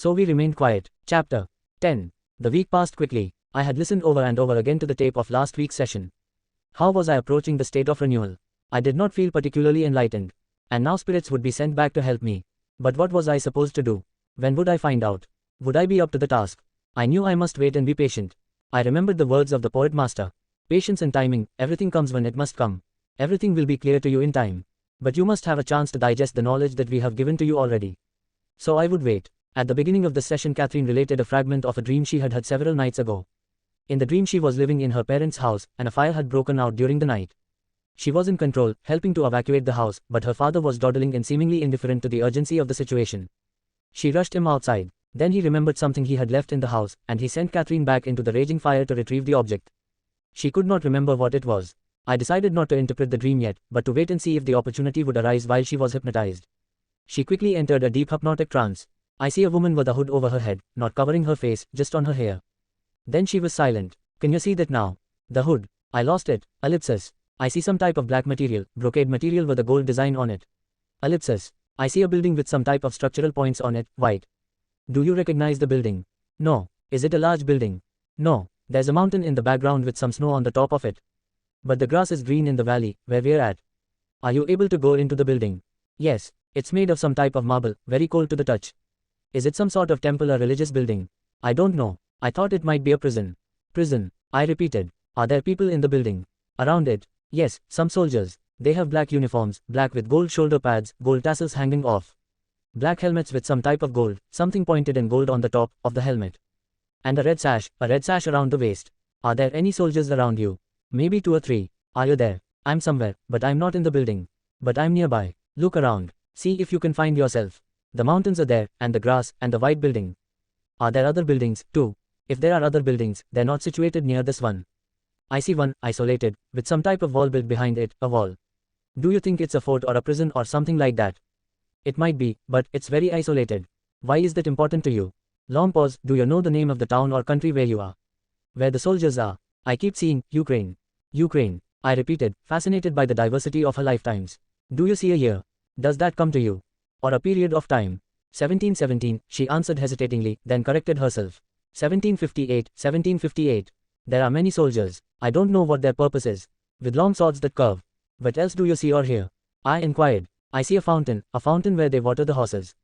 So we remained quiet. Chapter 10. The week passed quickly. I had listened over and over again to the tape of last week's session. How was I approaching the state of renewal? I did not feel particularly enlightened. And now spirits would be sent back to help me. But what was I supposed to do? When would I find out? Would I be up to the task? I knew I must wait and be patient. I remembered the words of the poet master. Patience and timing, everything comes when it must come. Everything will be clear to you in time. But you must have a chance to digest the knowledge that we have given to you already. So I would wait. At the beginning of the session, Catherine related a fragment of a dream she had had several nights ago. In the dream, she was living in her parents' house, and a fire had broken out during the night. She was in control, helping to evacuate the house, but her father was dawdling and seemingly indifferent to the urgency of the situation. She rushed him outside. Then he remembered something he had left in the house, and he sent Catherine back into the raging fire to retrieve the object. She could not remember what it was. I decided not to interpret the dream yet, but to wait and see if the opportunity would arise while she was hypnotized. She quickly entered a deep hypnotic trance. I see a woman with a hood over her head, not covering her face, just on her hair. Then she was silent. Can you see that now? The hood. I lost it. Ellipsis. I see some type of black material, brocade material with a gold design on it. Ellipsis. I see a building with some type of structural points on it, white. Do you recognize the building? No. Is it a large building? No. There's a mountain in the background with some snow on the top of it. But the grass is green in the valley, where we're at. Are you able to go into the building? Yes. It's made of some type of marble, very cold to the touch. Is it some sort of temple or religious building? I don't know. I thought it might be a prison. Prison. I repeated. Are there people in the building? Around it? Yes, some soldiers. They have black uniforms, black with gold shoulder pads, gold tassels hanging off. Black helmets with some type of gold, something pointed in gold on the top of the helmet. And a red sash around the waist. Are there any soldiers around you? Maybe 2 or 3. Are you there? I'm somewhere, but I'm not in the building. But I'm nearby. Look around. See if you can find yourself. The mountains are there, and the grass, and the white building. Are there other buildings, too? If there are other buildings, they're not situated near this one. I see one, isolated, with some type of wall built behind it, a wall. Do you think it's a fort or a prison or something like that? It might be, but it's very isolated. Why is that important to you? Long pause. Do you know the name of the town or country where you are? Where the soldiers are? I keep seeing, Ukraine. Ukraine. I repeated, fascinated by the diversity of her lifetimes. Do you see a year? Does that come to you? Or a period of time? 1717, she answered hesitatingly, then corrected herself. 1758. There are many soldiers. I don't know what their purpose is. With long swords that curve. What else do you see or hear? I inquired. I see a fountain where they water the horses.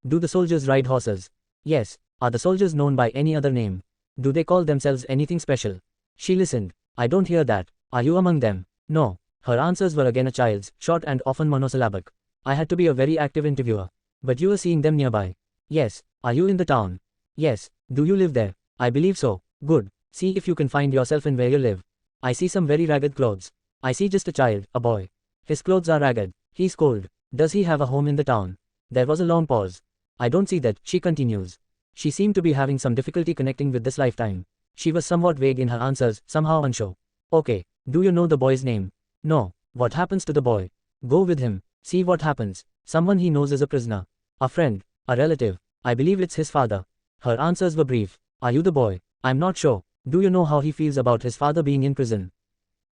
Do the soldiers ride horses? Yes. Are the soldiers known by any other name? Do they call themselves anything special? She listened. I don't hear that. Are you among them? No. Her answers were again a child's, short and often monosyllabic. I had to be a very active interviewer. But you were seeing them nearby. Yes. Are you in the town? Yes. Do you live there? I believe so. Good. See if you can find yourself in where you live. I see some very ragged clothes. I see just a child, a boy. His clothes are ragged. He's cold. Does he have a home in the town? There was a long pause. I don't see that, she continues. She seemed to be having some difficulty connecting with this lifetime. She was somewhat vague in her answers, somehow unsure. Okay. Do you know the boy's name? No. What happens to the boy? Go with him. See what happens. Someone he knows is a prisoner. A friend. A relative. I believe it's his father. Her answers were brief. Are you the boy? I'm not sure. Do you know how he feels about his father being in prison?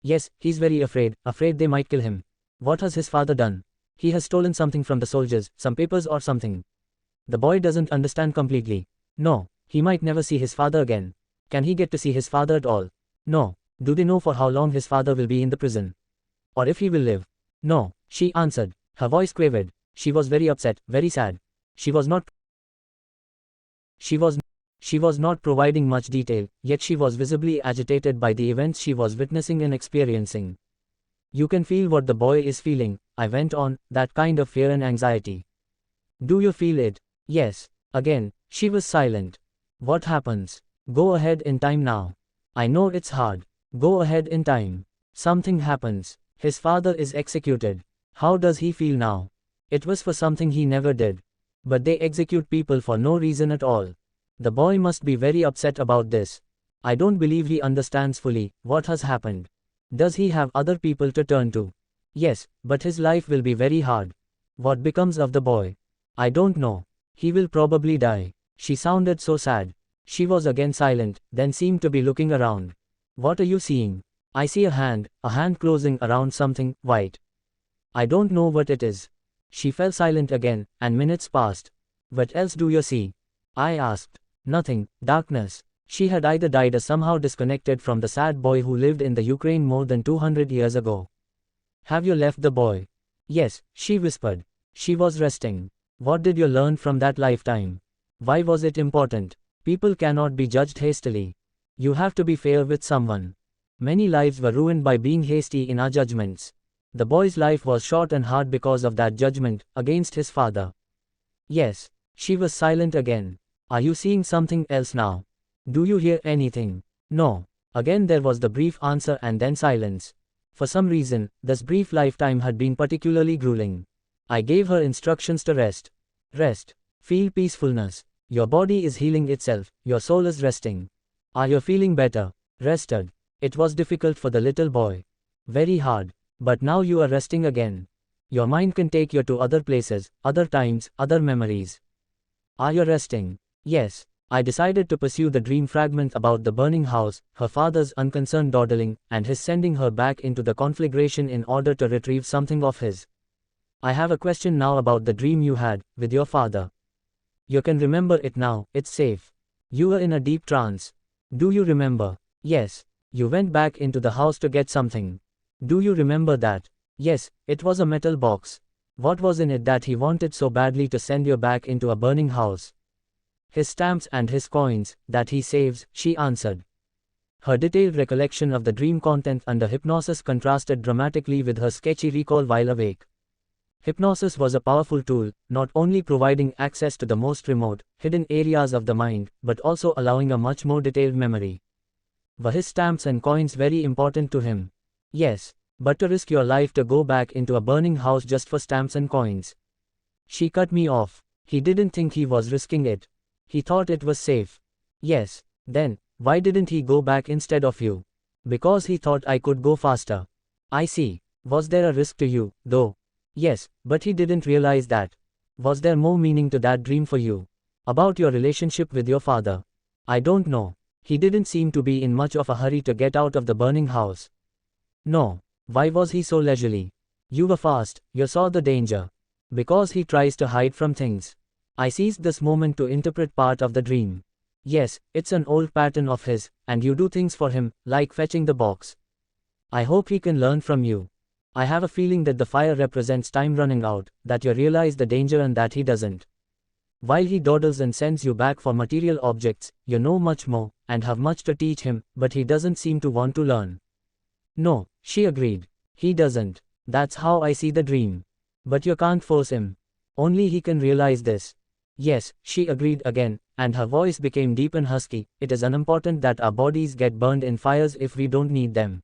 Yes, he's very afraid they might kill him. What has his father done? He has stolen something from the soldiers, some papers or something. The boy doesn't understand completely. No, he might never see his father again. Can he get to see his father at all? No. Do they know for how long his father will be in the prison? Or if he will live? No, she answered. Her voice quavered. She was very upset, very sad. She was not providing much detail, yet she was visibly agitated by the events she was witnessing and experiencing. You can feel what the boy is feeling, I went on, that kind of fear and anxiety. Do you feel it? Yes. Again, she was silent. What happens? Go ahead in time now. I know it's hard. Go ahead in time. Something happens. His father is executed. How does he feel now? It was for something he never did. But they execute people for no reason at all. The boy must be very upset about this. I don't believe he understands fully what has happened. Does he have other people to turn to? Yes, but his life will be very hard. What becomes of the boy? I don't know. He will probably die. She sounded so sad. She was again silent, then seemed to be looking around. What are you seeing? I see a hand closing around something white. I don't know what it is. She fell silent again, and minutes passed. What else do you see? I asked. Nothing, darkness. She had either died or somehow disconnected from the sad boy who lived in the Ukraine more than 200 years ago. Have you left the boy? Yes, she whispered. She was resting. What did you learn from that lifetime? Why was it important? People cannot be judged hastily. You have to be fair with someone. Many lives were ruined by being hasty in our judgments. The boy's life was short and hard because of that judgment against his father. Yes. She was silent again. Are you seeing something else now? Do you hear anything? No. Again there was the brief answer and then silence. For some reason, this brief lifetime had been particularly grueling. I gave her instructions to rest. Rest. Feel peacefulness. Your body is healing itself, your soul is resting. Are you feeling better? Rested. It was difficult for the little boy. Very hard. But now you are resting again. Your mind can take you to other places, other times, other memories. Are you resting? Yes. I decided to pursue the dream fragment about the burning house, her father's unconcerned dawdling, and his sending her back into the conflagration in order to retrieve something of his. I have a question now about the dream you had, with your father. You can remember it now, it's safe. You were in a deep trance. Do you remember? Yes. You went back into the house to get something. Do you remember that? Yes, it was a metal box. What was in it that he wanted so badly to send you back into a burning house? His stamps and his coins, that he saves, she answered. Her detailed recollection of the dream content under hypnosis contrasted dramatically with her sketchy recall while awake. Hypnosis was a powerful tool, not only providing access to the most remote, hidden areas of the mind, but also allowing a much more detailed memory. Were his stamps and coins very important to him? Yes. But to risk your life to go back into a burning house just for stamps and coins. She cut me off. He didn't think he was risking it. He thought it was safe. Yes. Then, why didn't he go back instead of you? Because he thought I could go faster. I see. Was there a risk to you, though? Yes, but he didn't realize that. Was there more meaning to that dream for you? About your relationship with your father? I don't know. He didn't seem to be in much of a hurry to get out of the burning house. No. Why was he so leisurely? You were fast, you saw the danger. Because he tries to hide from things. I seized this moment to interpret part of the dream. Yes, it's an old pattern of his, and you do things for him, like fetching the box. I hope he can learn from you. I have a feeling that the fire represents time running out, that you realize the danger and that he doesn't. While he dawdles and sends you back for material objects, you know much more, and have much to teach him, but he doesn't seem to want to learn. No, she agreed. He doesn't. That's how I see the dream. But you can't force him. Only he can realize this. Yes, she agreed again, and her voice became deep and husky. It is unimportant that our bodies get burned in fires if we don't need them.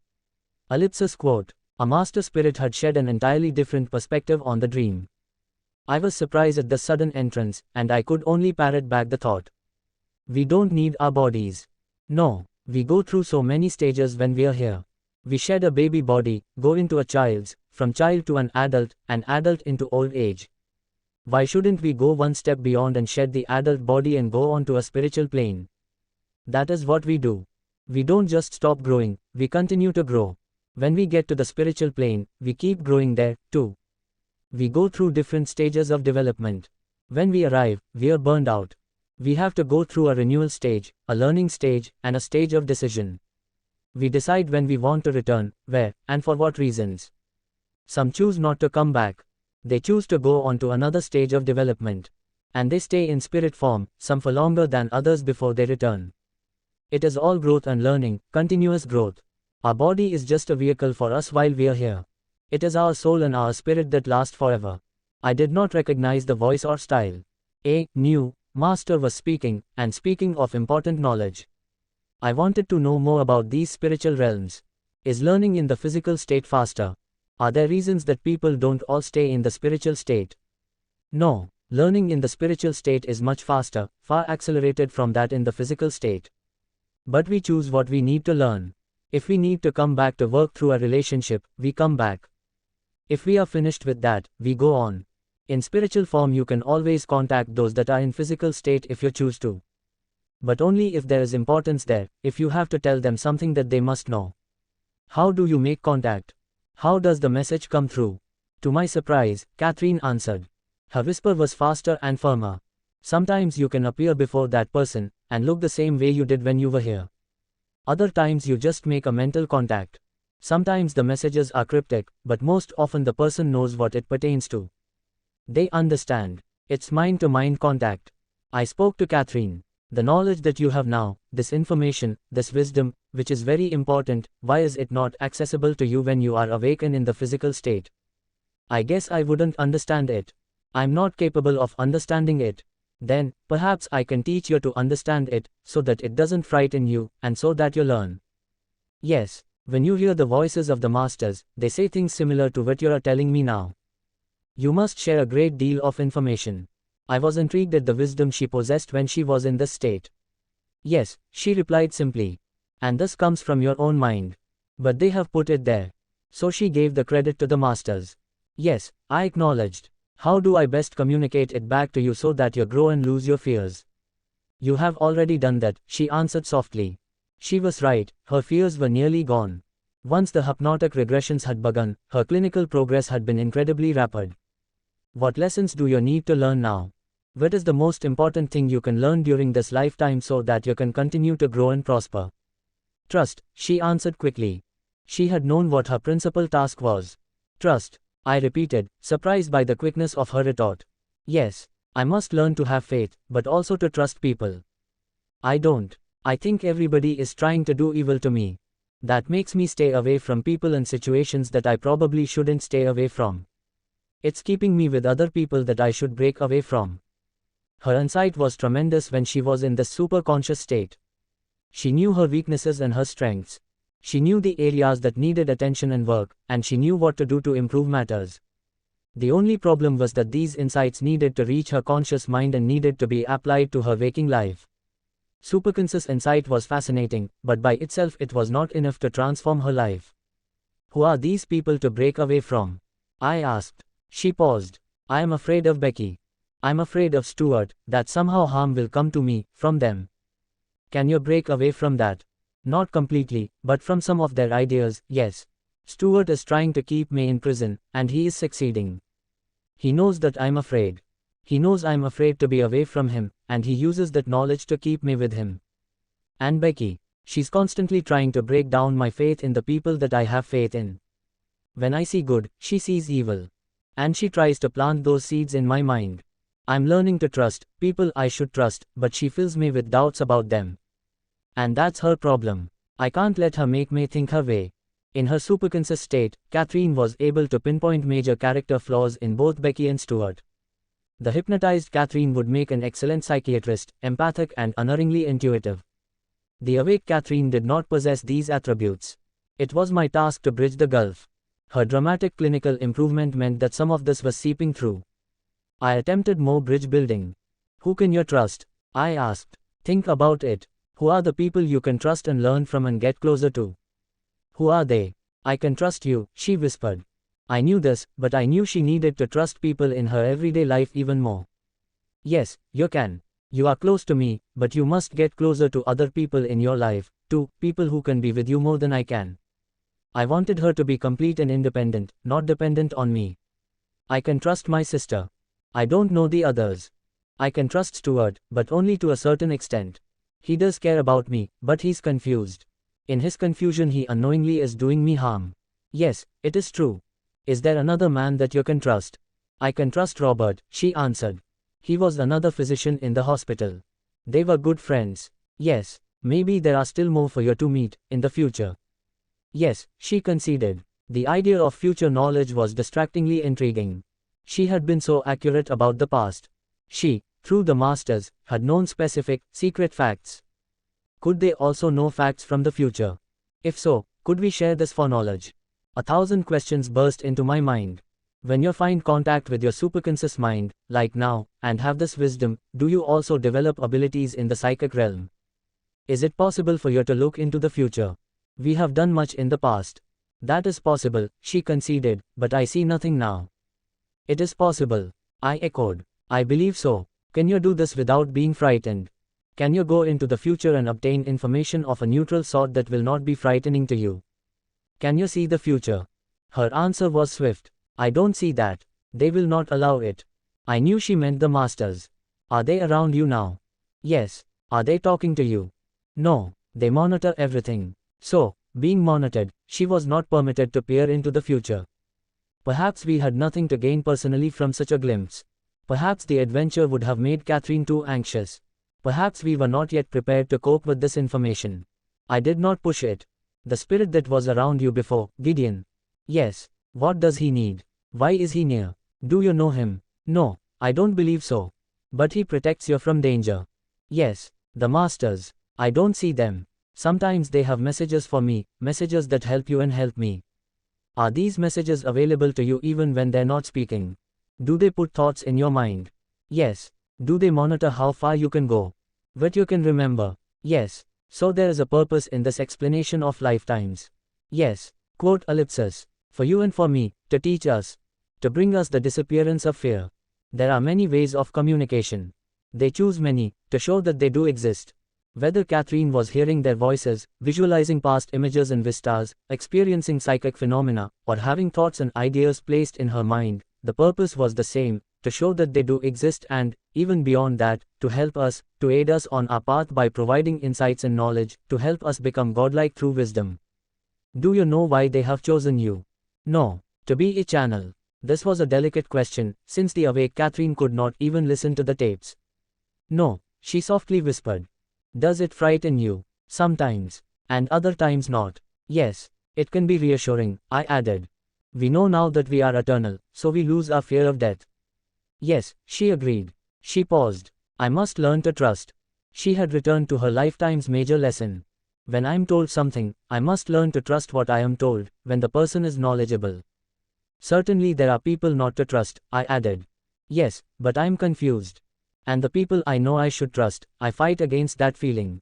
Ellipsis quote. A master spirit had shed an entirely different perspective on the dream. I was surprised at the sudden entrance, and I could only parrot back the thought. We don't need our bodies. No, we go through so many stages when we are here. We shed a baby body, go into a child's, from child to an adult into old age. Why shouldn't we go one step beyond and shed the adult body and go on to a spiritual plane? That is what we do. We don't just stop growing, we continue to grow. When we get to the spiritual plane, we keep growing there, too. We go through different stages of development. When we arrive, we are burned out. We have to go through a renewal stage, a learning stage, and a stage of decision. We decide when we want to return, where, and for what reasons. Some choose not to come back. They choose to go on to another stage of development. And they stay in spirit form, some for longer than others before they return. It is all growth and learning, continuous growth. Our body is just a vehicle for us while we are here. It is our soul and our spirit that last forever. I did not recognize the voice or style. A new master was speaking, and speaking of important knowledge. I wanted to know more about these spiritual realms. Is learning in the physical state faster? Are there reasons that people don't all stay in the spiritual state? No, learning in the spiritual state is much faster, far accelerated from that in the physical state. But we choose what we need to learn. If we need to come back to work through a relationship, we come back. If we are finished with that, we go on. In spiritual form you can always contact those that are in physical state if you choose to. But only if there is importance there, if you have to tell them something that they must know. How do you make contact? How does the message come through? To my surprise, Catherine answered. Her whisper was faster and firmer. Sometimes you can appear before that person, and look the same way you did when you were here. Other times you just make a mental contact. Sometimes the messages are cryptic, but most often the person knows what it pertains to. They understand. It's mind-to-mind contact. I spoke to Catherine. The knowledge that you have now, this information, this wisdom, which is very important, why is it not accessible to you when you are awake and in the physical state? I guess I wouldn't understand it. I'm not capable of understanding it. Then, perhaps I can teach you to understand it, so that it doesn't frighten you, and so that you learn. Yes, when you hear the voices of the masters, they say things similar to what you are telling me now. You must share a great deal of information. I was intrigued at the wisdom she possessed when she was in this state. Yes, she replied simply. And this comes from your own mind. But they have put it there. So she gave the credit to the masters. Yes, I acknowledged. How do I best communicate it back to you so that you grow and lose your fears? You have already done that, she answered softly. She was right, her fears were nearly gone. Once the hypnotic regressions had begun, her clinical progress had been incredibly rapid. What lessons do you need to learn now? What is the most important thing you can learn during this lifetime so that you can continue to grow and prosper? Trust, she answered quickly. She had known what her principal task was. Trust, I repeated, surprised by the quickness of her retort. Yes, I must learn to have faith, but also to trust people. I don't. I think everybody is trying to do evil to me. That makes me stay away from people and situations that I probably shouldn't stay away from. It's keeping me with other people that I should break away from. Her insight was tremendous when she was in this super-conscious state. She knew her weaknesses and her strengths. She knew the areas that needed attention and work, and she knew what to do to improve matters. The only problem was that these insights needed to reach her conscious mind and needed to be applied to her waking life. Superconscious insight was fascinating, but by itself it was not enough to transform her life. Who are these people to break away from? I asked. She paused. I am afraid of Becky. I'm afraid of Stuart, that somehow harm will come to me, from them. Can you break away from that? Not completely, but from some of their ideas, yes. Stuart is trying to keep me in prison, and he is succeeding. He knows that I'm afraid. He knows I'm afraid to be away from him, and he uses that knowledge to keep me with him. And Becky, she's constantly trying to break down my faith in the people that I have faith in. When I see good, she sees evil. And she tries to plant those seeds in my mind. I'm learning to trust people I should trust, but she fills me with doubts about them. And that's her problem. I can't let her make me think her way. In her superconscious state, Catherine was able to pinpoint major character flaws in both Becky and Stuart. The hypnotized Catherine would make an excellent psychiatrist, empathic and unerringly intuitive. The awake Catherine did not possess these attributes. It was my task to bridge the gulf. Her dramatic clinical improvement meant that some of this was seeping through. I attempted more bridge building. Who can you trust? I asked. Think about it. Who are the people you can trust and learn from and get closer to? Who are they? I can trust you, she whispered. I knew this, but I knew she needed to trust people in her everyday life even more. Yes, you can. You are close to me, but you must get closer to other people in your life, too, people who can be with you more than I can. I wanted her to be complete and independent, not dependent on me. I can trust my sister. I don't know the others. I can trust Stuart, but only to a certain extent. He does care about me, but he's confused. In his confusion he unknowingly is doing me harm. Yes, it is true. Is there another man that you can trust? I can trust Robert, she answered. He was another physician in the hospital. They were good friends. Yes, maybe there are still more for you to meet, in the future. Yes, she conceded. The idea of future knowledge was distractingly intriguing. She had been so accurate about the past. She, through the masters, had known specific, secret facts. Could they also know facts from the future? If so, could we share this foreknowledge? 1,000 questions burst into my mind. When you find contact with your superconscious mind, like now, and have this wisdom, do you also develop abilities in the psychic realm? Is it possible for you to look into the future? We have done much in the past. That is possible, she conceded, but I see nothing now. It is possible. I echoed. I believe so. Can you do this without being frightened? Can you go into the future and obtain information of a neutral sort that will not be frightening to you? Can you see the future? Her answer was swift. I don't see that. They will not allow it. I knew she meant the masters. Are they around you now? Yes. Are they talking to you? No. They monitor everything. So, being monitored, she was not permitted to peer into the future. Perhaps we had nothing to gain personally from such a glimpse. Perhaps the adventure would have made Catherine too anxious. Perhaps we were not yet prepared to cope with this information. I did not push it. The spirit that was around you before, Gideon. Yes. What does he need? Why is he near? Do you know him? No, I don't believe so. But he protects you from danger. Yes. The masters. I don't see them. Sometimes they have messages for me, messages that help you and help me. Are these messages available to you even when they're not speaking? Do they put thoughts in your mind? Yes. Do they monitor how far you can go? What you can remember? Yes. So there is a purpose in this explanation of lifetimes. Yes. Quote ellipsis. For you and for me, to teach us. To bring us the disappearance of fear. There are many ways of communication. They choose many, to show that they do exist. Whether Catherine was hearing their voices, visualizing past images and vistas, experiencing psychic phenomena, or having thoughts and ideas placed in her mind, the purpose was the same, to show that they do exist and, even beyond that, to help us, to aid us on our path by providing insights and knowledge, to help us become godlike through wisdom. Do you know why they have chosen you? No. To be a channel. This was a delicate question, since the awake Catherine could not even listen to the tapes. No, she softly whispered. Does it frighten you? Sometimes. And other times not. Yes. It can be reassuring, I added. We know now that we are eternal, so we lose our fear of death. Yes, she agreed. She paused. I must learn to trust. She had returned to her lifetime's major lesson. When I am told something, I must learn to trust what I am told, when the person is knowledgeable. Certainly there are people not to trust, I added. Yes, but I am confused. And the people I know I should trust, I fight against that feeling.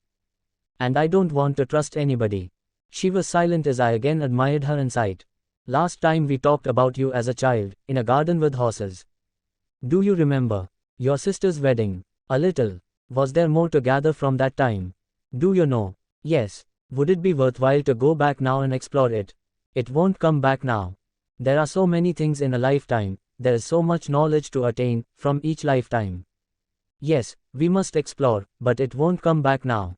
And I don't want to trust anybody. She was silent as I again admired her insight. Last time we talked about you as a child, in a garden with horses. Do you remember? Your sister's wedding. A little. Was there more to gather from that time? Do you know? Yes. Would it be worthwhile to go back now and explore it? It won't come back now. There are so many things in a lifetime, there is so much knowledge to attain, from each lifetime. Yes, we must explore, but it won't come back now.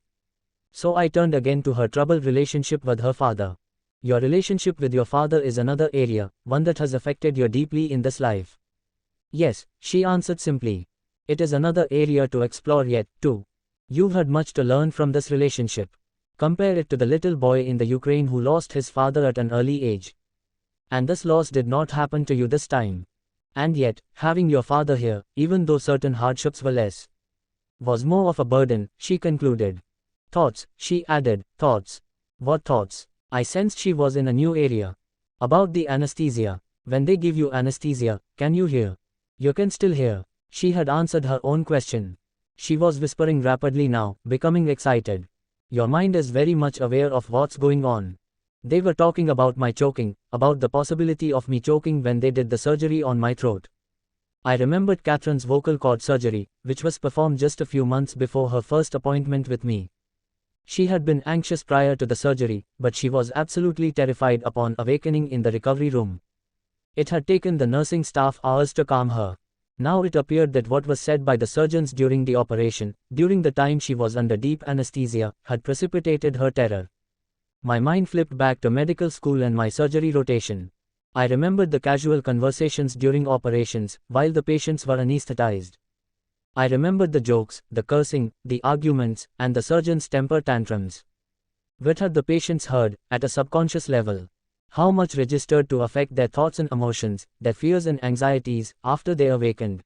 So I turned again to her troubled relationship with her father. Your relationship with your father is another area, one that has affected you deeply in this life. Yes, she answered simply. It is another area to explore yet, too. You've had much to learn from this relationship. Compare it to the little boy in the Ukraine who lost his father at an early age. And this loss did not happen to you this time. And yet, having your father here, even though certain hardships were less, was more of a burden, she concluded. Thoughts, she added, thoughts. What thoughts? I sensed she was in a new area. About the anesthesia. When they give you anesthesia, can you hear? You can still hear. She had answered her own question. She was whispering rapidly now, becoming excited. Your mind is very much aware of what's going on. They were talking about my choking, about the possibility of me choking when they did the surgery on my throat. I remembered Catherine's vocal cord surgery, which was performed just a few months before her first appointment with me. She had been anxious prior to the surgery, but she was absolutely terrified upon awakening in the recovery room. It had taken the nursing staff hours to calm her. Now it appeared that what was said by the surgeons during the operation, during the time she was under deep anesthesia, had precipitated her terror. My mind flipped back to medical school and my surgery rotation. I remembered the casual conversations during operations, while the patients were anesthetized. I remembered the jokes, the cursing, the arguments, and the surgeons' temper tantrums. What had the patients heard, at a subconscious level? How much registered to affect their thoughts and emotions, their fears and anxieties, after they awakened?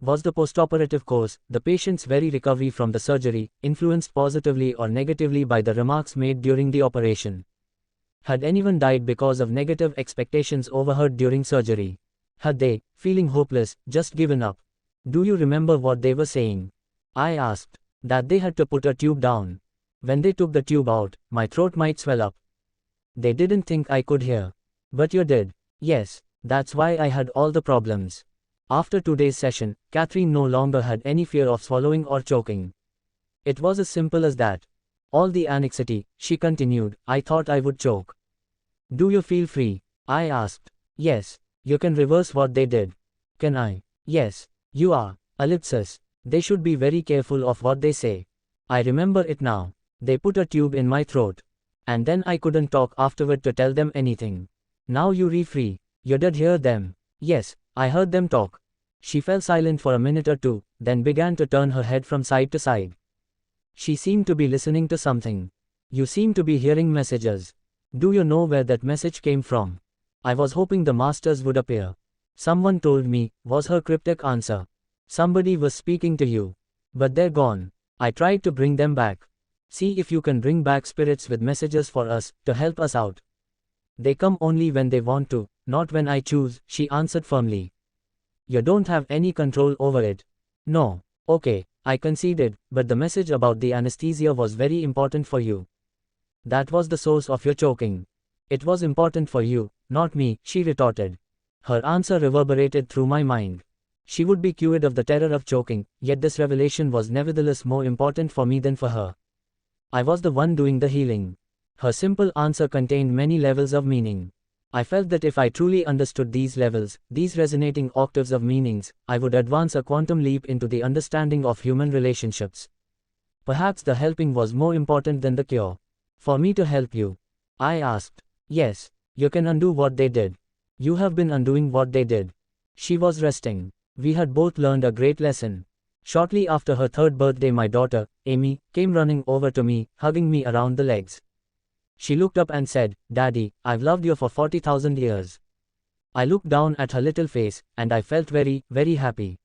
Was the postoperative course, the patient's very recovery from the surgery, influenced positively or negatively by the remarks made during the operation? Had anyone died because of negative expectations overheard during surgery? Had they, feeling hopeless, just given up? Do you remember what they were saying? I asked. That they had to put a tube down. When they took the tube out, my throat might swell up. They didn't think I could hear. But you did. Yes, that's why I had all the problems. After today's session, Catherine no longer had any fear of swallowing or choking. It was as simple as that. All the anxiety, she continued, I thought I would choke. Do you feel free? I asked. Yes. You can reverse what they did. Can I? Yes. You are. Ellipsis. They should be very careful of what they say. I remember it now. They put a tube in my throat. And then I couldn't talk afterward to tell them anything. Now you're free. You did hear them. Yes, I heard them talk. She fell silent for a minute or two, then began to turn her head from side to side. She seemed to be listening to something. You seem to be hearing messages. Do you know where that message came from? I was hoping the masters would appear. Someone told me, was her cryptic answer. Somebody was speaking to you. But they're gone. I tried to bring them back. See if you can bring back spirits with messages for us, to help us out. They come only when they want to, not when I choose, she answered firmly. You don't have any control over it. No. Okay, I conceded, but the message about the anesthesia was very important for you. That was the source of your choking. It was important for you, not me, she retorted. Her answer reverberated through my mind. She would be cured of the terror of choking, yet this revelation was nevertheless more important for me than for her. I was the one doing the healing. Her simple answer contained many levels of meaning. I felt that if I truly understood these levels, these resonating octaves of meanings, I would advance a quantum leap into the understanding of human relationships. Perhaps the helping was more important than the cure. For me to help you? I asked. Yes, you can undo what they did. You have been undoing what they did. She was resting. We had both learned a great lesson. Shortly after her 3rd birthday, my daughter, Amy, came running over to me, hugging me around the legs. She looked up and said, Daddy, I've loved you for 40,000 years. I looked down at her little face, and I felt very, very happy.